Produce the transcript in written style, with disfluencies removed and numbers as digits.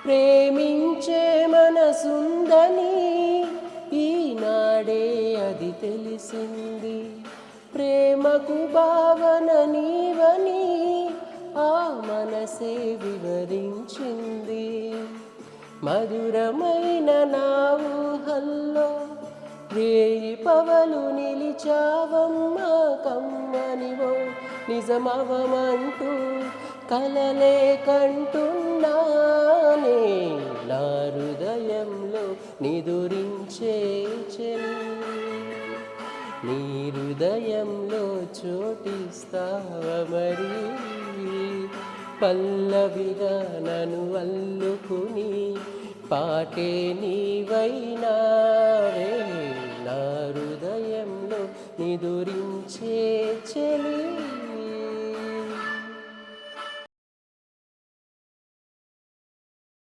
ప్రేమించే మనసుందని ఈనాడే అది తెలిసింది. ప్రేమకు భావన నీవని ఆ మనసే వివరించింది. మధురమైన నా ఊహల్లో రేయి పవలు నిలిచావమ్మా కమ్మనివో నిజమవమంటూ కలలే కంటున్నానే. నా హృదయంలో నిదురించే చెలి, నీ హృదయంలో చోటిస్తావ మరి. పల్లవిగా నన్ను అల్లుకుని పాటే నీవైనావే. నా హృదయంలో నిదురించే చెలి.